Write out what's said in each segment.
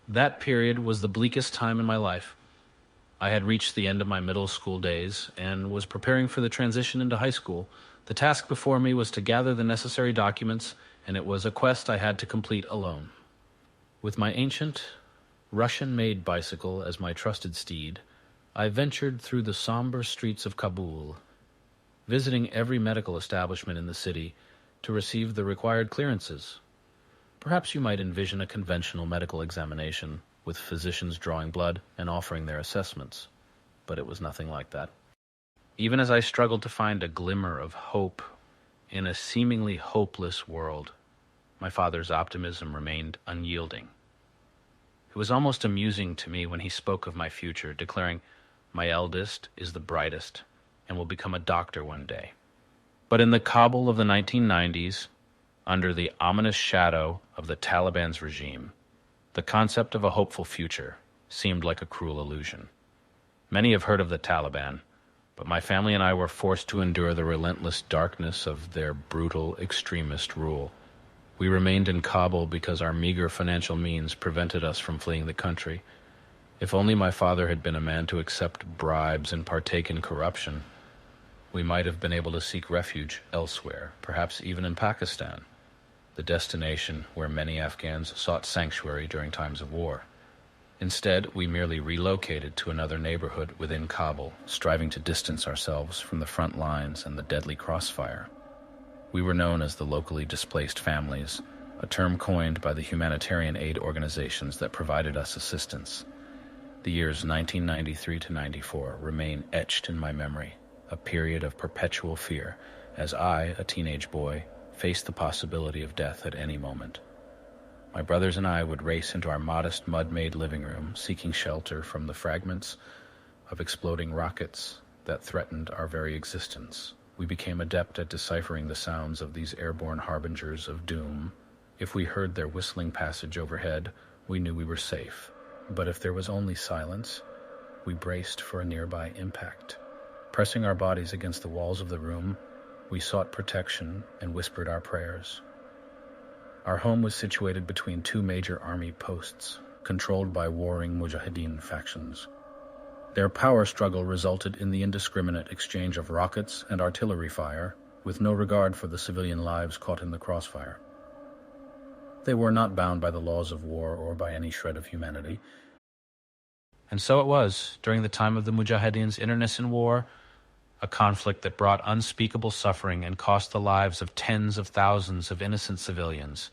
That period was the bleakest time in my life. I had reached the end of my middle school days and was preparing for the transition into high school. The task before me was to gather the necessary documents, and it was a quest I had to complete alone. With my ancient, Russian-made bicycle as my trusted steed, I ventured through the somber streets of Kabul, visiting every medical establishment in the city to receive the required clearances. Perhaps you might envision a conventional medical examination, with physicians drawing blood and offering their assessments, but it was nothing like that. Even as I struggled to find a glimmer of hope in a seemingly hopeless world, my father's optimism remained unyielding. It was almost amusing to me when he spoke of my future, declaring, "My eldest is the brightest and will become a doctor one day." But in the Kabul of the 1990s, under the ominous shadow of the Taliban's regime, the concept of a hopeful future seemed like a cruel illusion. Many have heard of the Taliban, but my family and I were forced to endure the relentless darkness of their brutal extremist rule. We remained in Kabul because our meager financial means prevented us from fleeing the country. If only my father had been a man to accept bribes and partake in corruption, we might have been able to seek refuge elsewhere, perhaps even in Pakistan, the destination where many Afghans sought sanctuary during times of war. Instead, we merely relocated to another neighborhood within Kabul, striving to distance ourselves from the front lines and the deadly crossfire. We were known as the locally displaced families, a term coined by the humanitarian aid organizations that provided us assistance. The years 1993 to 94 remain etched in my memory, a period of perpetual fear, as I, a teenage boy, faced the possibility of death at any moment. My brothers and I would race into our modest mud-made living room, seeking shelter from the fragments of exploding rockets that threatened our very existence. We became adept at deciphering the sounds of these airborne harbingers of doom. If we heard their whistling passage overhead, we knew we were safe. But if there was only silence, we braced for a nearby impact. Pressing our bodies against the walls of the room, we sought protection and whispered our prayers. Our home was situated between two major army posts, controlled by warring Mujahideen factions. Their power struggle resulted in the indiscriminate exchange of rockets and artillery fire, with no regard for the civilian lives caught in the crossfire. They were not bound by the laws of war or by any shred of humanity. And so it was, during the time of the Mujahideen's internecine war, a conflict that brought unspeakable suffering and cost the lives of tens of thousands of innocent civilians.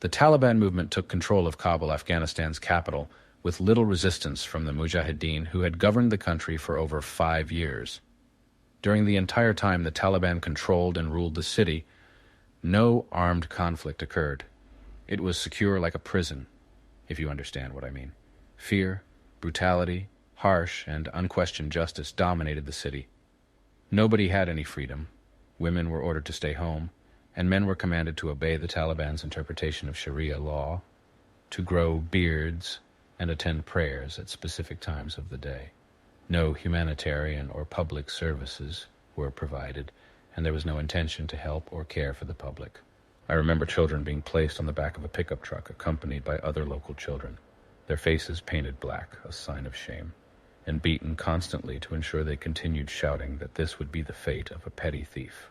The Taliban movement took control of Kabul, Afghanistan's capital, with little resistance from the Mujahideen, who had governed the country for over 5 years. During the entire time the Taliban controlled and ruled the city, no armed conflict occurred. It was secure like a prison, if you understand what I mean. Fear, brutality, harsh and unquestioned justice dominated the city. Nobody had any freedom. Women were ordered to stay home, and men were commanded to obey the Taliban's interpretation of Sharia law, to grow beards, and attend prayers at specific times of the day. No humanitarian or public services were provided, and there was no intention to help or care for the public. I remember children being placed on the back of a pickup truck accompanied by other local children, their faces painted black, a sign of shame, and beaten constantly to ensure they continued shouting that this would be the fate of a petty thief.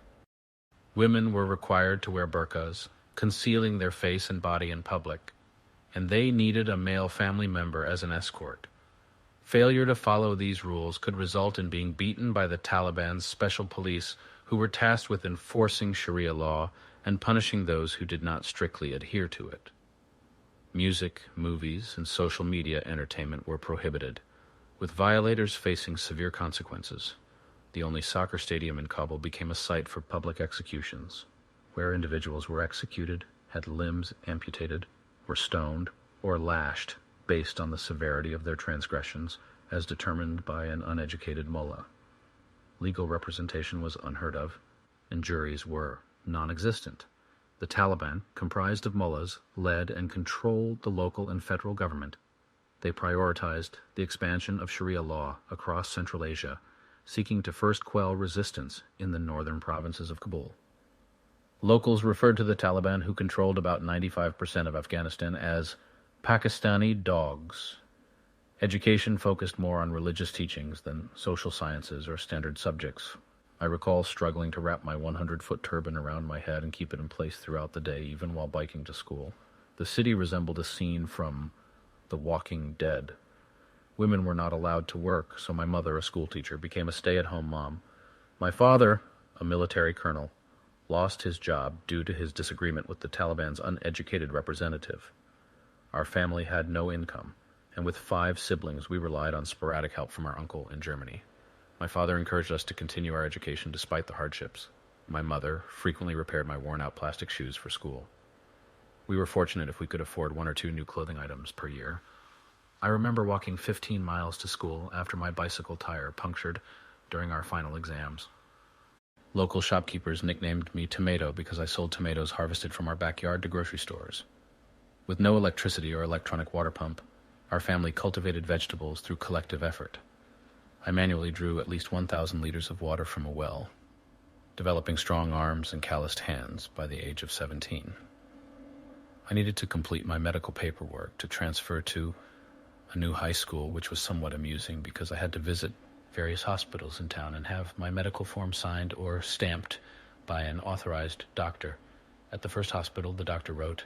Women were required to wear burqas, concealing their face and body in public, and they needed a male family member as an escort. Failure to follow these rules could result in being beaten by the Taliban's special police, who were tasked with enforcing Sharia law and punishing those who did not strictly adhere to it. Music, movies, and social media entertainment were prohibited, with violators facing severe consequences. The only soccer stadium in Kabul became a site for public executions, where individuals were executed, had limbs amputated, were stoned, or lashed based on the severity of their transgressions as determined by an uneducated mullah. Legal representation was unheard of, and juries were non-existent. The Taliban, comprised of mullahs, led and controlled the local and federal government. They prioritized the expansion of Sharia law across Central Asia, seeking to first quell resistance in the northern provinces of Kabul. Locals referred to the Taliban, who controlled about 95% of Afghanistan, as Pakistani dogs. Education focused more on religious teachings than social sciences or standard subjects. I recall struggling to wrap my 100-foot turban around my head and keep it in place throughout the day, even while biking to school. The city resembled a scene from The Walking Dead. Women were not allowed to work, so my mother, a schoolteacher, became a stay-at-home mom. My father, a military colonel, lost his job due to his disagreement with the Taliban's uneducated representative. Our family had no income, and with 5 siblings, we relied on sporadic help from our uncle in Germany. My father encouraged us to continue our education despite the hardships. My mother frequently repaired my worn-out plastic shoes for school. We were fortunate if we could afford 1 or 2 new clothing items per year. I remember walking 15 miles to school after my bicycle tire punctured during our final exams. Local shopkeepers nicknamed me Tomato because I sold tomatoes harvested from our backyard to grocery stores. With no electricity or electronic water pump, our family cultivated vegetables through collective effort. I manually drew at least 1,000 liters of water from a well, developing strong arms and calloused hands by the age of 17. I needed to complete my medical paperwork to transfer to a new high school, which was somewhat amusing because I had to visit various hospitals in town and have my medical form signed or stamped by an authorized doctor. At the first hospital, the doctor wrote,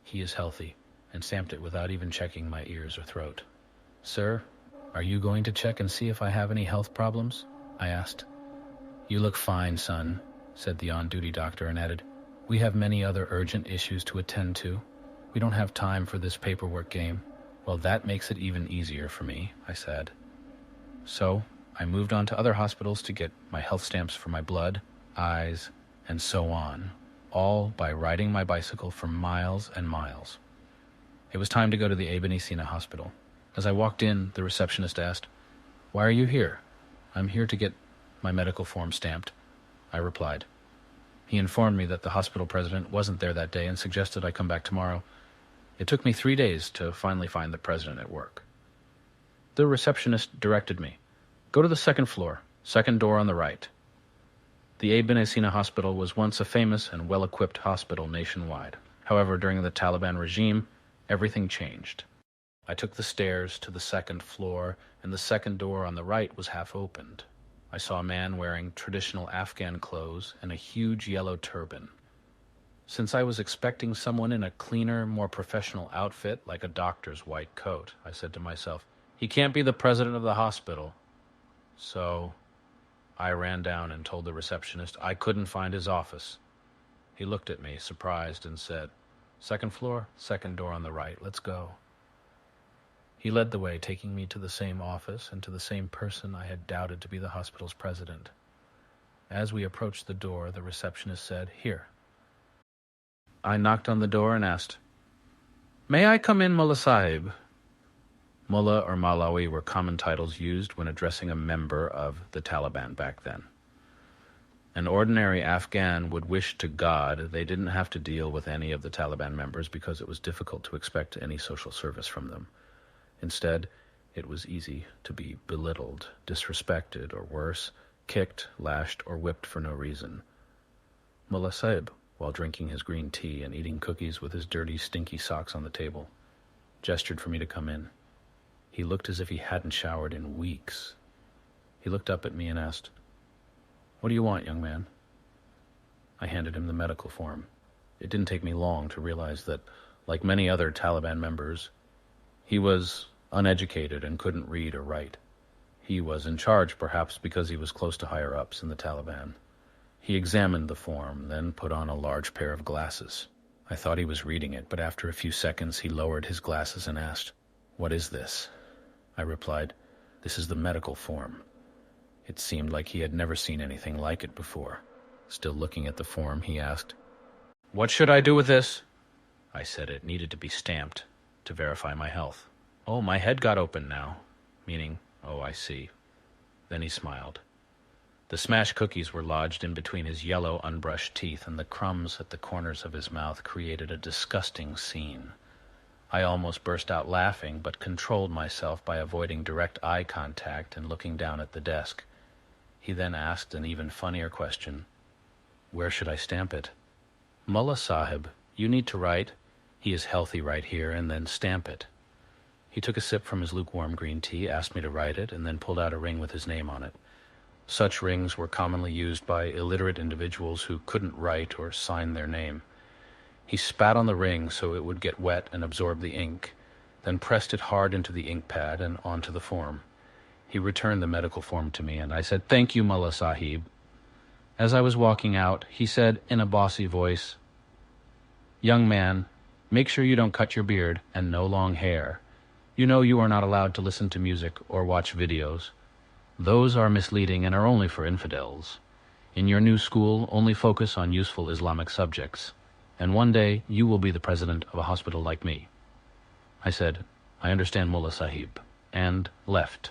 "He is healthy," and stamped it without even checking my ears or throat. "Sir, are you going to check and see if I have any health problems?" I asked. "You look fine, son," said the on-duty doctor and added, "We have many other urgent issues to attend to. We don't have time for this paperwork game." "Well, that makes it even easier for me," I said. So I moved on to other hospitals to get my health stamps for my blood, eyes, and so on, all by riding my bicycle for miles and miles. It was time to go to the Ibn Sina hospital. As I walked in, the receptionist asked, "Why are you here?" "I'm here to get my medical form stamped," I replied. He informed me that the hospital president wasn't there that day and suggested I come back tomorrow. It took me 3 days to finally find the president at work. The receptionist directed me, "Go to the 2nd floor, 2nd door on the right." The Ibn Sina hospital was once a famous and well-equipped hospital nationwide. However, during the Taliban regime, everything changed. I took the stairs to the 2nd floor, and the 2nd door on the right was half opened. I saw a man wearing traditional Afghan clothes and a huge yellow turban. Since I was expecting someone in a cleaner, more professional outfit, like a doctor's white coat, I said to myself, "He can't be the president of the hospital." So I ran down and told the receptionist I couldn't find his office. He looked at me, surprised, and said, "2nd floor, 2nd door on the right, let's go." He led the way, taking me to the same office and to the same person I had doubted to be the hospital's president. As we approached the door, the receptionist said, "Here." I knocked on the door and asked, "May I come in, Mullah Sahib?" Mullah or Malawi were common titles used when addressing a member of the Taliban back then. An ordinary Afghan would wish to God they didn't have to deal with any of the Taliban members because it was difficult to expect any social service from them. Instead, it was easy to be belittled, disrespected, or worse, kicked, lashed, or whipped for no reason. Mullah Sahib, while drinking his green tea and eating cookies with his dirty, stinky socks on the table, gestured for me to come in. He looked as if he hadn't showered in weeks. He looked up at me and asked, "What do you want, young man?" I handed him the medical form. It didn't take me long to realize that, like many other Taliban members, he was uneducated and couldn't read or write. He was in charge, perhaps because he was close to higher-ups in the Taliban. He examined the form, then put on a large pair of glasses. I thought he was reading it, but after a few seconds he lowered his glasses and asked, "What is this?" I replied, "This is the medical form." It seemed like he had never seen anything like it before. Still looking at the form, he asked, "What should I do with this?" I said it needed to be stamped to verify my health. "Oh, my head got open now," meaning, "Oh, I see." Then he smiled. The smashed cookies were lodged in between his yellow, unbrushed teeth, and the crumbs at the corners of his mouth created a disgusting scene. I almost burst out laughing, but controlled myself by avoiding direct eye contact and looking down at the desk. He then asked an even funnier question. "Where should I stamp it?" "Mullah Sahib, you need to write, He is healthy right here, and then stamp it. He took a sip from his lukewarm green tea, asked me to write it, and then pulled out a ring with his name on it. Such rings were commonly used by illiterate individuals who couldn't write or sign their name. He spat on the ring so it would get wet and absorb the ink, then pressed it hard into the ink pad and onto the form. He returned the medical form to me, and I said, "Thank you, Mullah Sahib." As I was walking out, he said in a bossy voice, "Young man, make sure you don't cut your beard and no long hair. You know you are not allowed to listen to music or watch videos. Those are misleading and are only for infidels. In your new school, only focus on useful Islamic subjects, and one day you will be the president of a hospital like me." I said, "I understand, Mullah Sahib," and left.